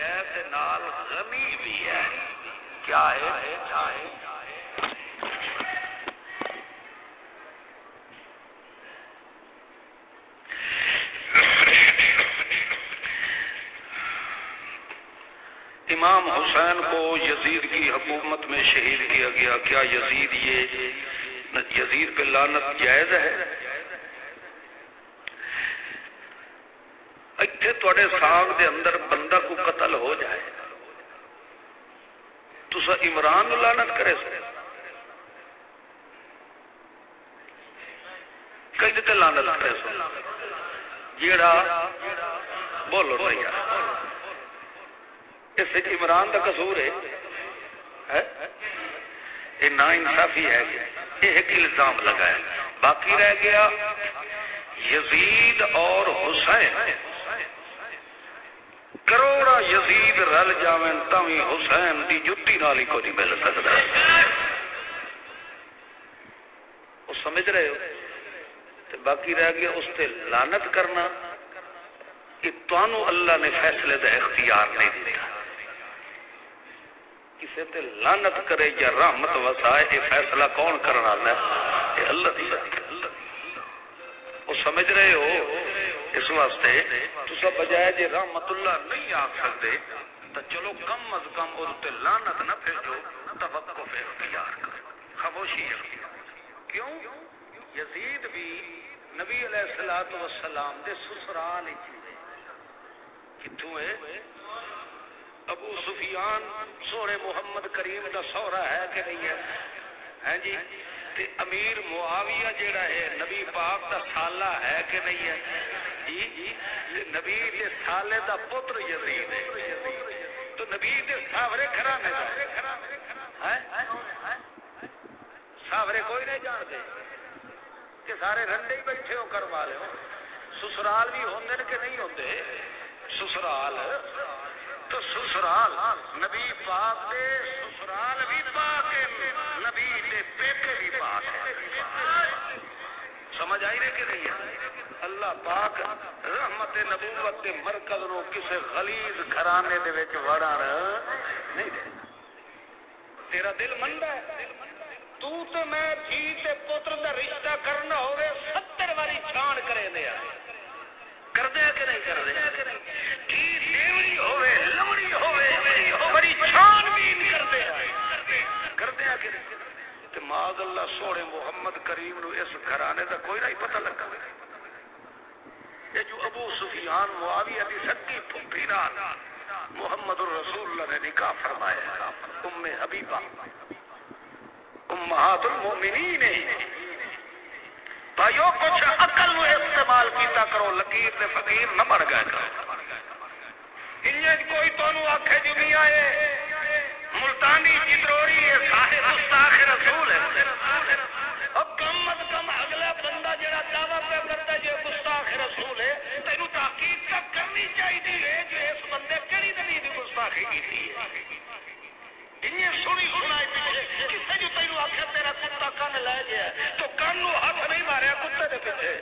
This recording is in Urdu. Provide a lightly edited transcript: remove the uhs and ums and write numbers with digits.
ہے تے نال غنی بھی ہے. کیا ہے؟ امام حسین کو یزید کی حکومت میں شہید کیا گیا. کیا یزید پہ لعنت جائز ہے؟ اتنے تھوڑے ساگ دے اندر بندہ کو قتل ہو جائے تو سا عمران نو لعنت کرے سو کئی تے لعنت کرے سو جیڑا بولو نہیں یار اس عمران دا قصور ہے یہ نا انصافی ہے یہ ایک الزام لگایا. باقی رہ گیا یزید اور حسین. کروڑا یزید رل جاویں تاویں حسین دی جتی نال ہی کوئی نہیں مل سکتا. وہ سمجھ رہے ہو؟ تے باقی رہ گیا اس تے لعنت کرنا. کہ تانوں اللہ نے فیصلے دا اختیار نہیں دیا. کسی تے لعنت کرے یا رحمت وسائے یہ فیصلہ کون کرنا والا ہے؟ یہ اللہ دی. وہ سمجھ رہے ہو؟ اس واسطے تسا بجائے جے رحمت اللہ نہیں آ سکتے تو چلو کم از کم وہ لعنت نہ بھیجو توقف اختیار کرو خاموشی اختیار. کیوں؟ یزید بھی نبی علیہ الصلوۃ والسلام دے سسرال ہی کتوں ہے؟ ابو سفیان سونے محمد کریم دا سہرا ہے کہ نہیں ہے جی؟ تے امیر معاویہ جیڑا ہے نبی پاک دا سالہ ہے کہ نہیں ہے جی؟ نبی دے سالے دا پتر یزید ہے تو نبی دے ساورے گھرانے دا ساورے کوئی نہیں جانتے کہ سارے رنڈے ہی بیٹھے ہو کر والے ہو. سسرال بھی ہوندے کہ نہیں ہوندے؟ سسرال تو سسرال نبی پاک دے سسرال بھی پاک ہے نبی دے پیکے بھی پاک ہے. سمجھ آئی رہے کہ نہیں ہے؟ اللہ پاک رحمت نبوت دے مرکز نو کسے غلیظ گھرانے دے وچ وڑن نہیں دے. تیرا دل مندا ہے تو تے میں تھی تے پتر دا رشتہ کرنا ہوے 70 واری چھان کرے دیا کر دے کہ نہیں کر دے؟ کی دیوڑی ہوے لمڑی ہوے بڑی چھان بین کر دے کر دے کہ تے معاذ اللہ سونے محمد کریم نو اس گھرانے دا کوئی نہیں پتہ لگا. یہ جو ابو سفیان معاویہ دی سکی پھپھی نال محمد الرسول اللہ نے نکاح فرمایا. ام حبیبہ امہات المؤمنین بھائیو کچھ عقل نو استعمال کیتا کرو. لکیر تے فقیر نہ بن گئے کرو. انہیں کوئی تانوں آکھے جو نہیں آئے ملتانی جدروری ہے صاحب مستاخ رسول ہے. اب کم از کم اگلا بندہ جڑا دعویٰ پہ کرتا ہے جو مستاخ رسول ہے تینوں تحقیق تک کرنی چاہیے جو اس بندے کیڑی نبی دی گستاخی کی ہے. انہیں سنی سنائی پیچھے کسے جو تینوں آکھے تیرا کتا کن لے گیا تو کن نو ہاتھ نہیں ماریا کتے دے پیچھے.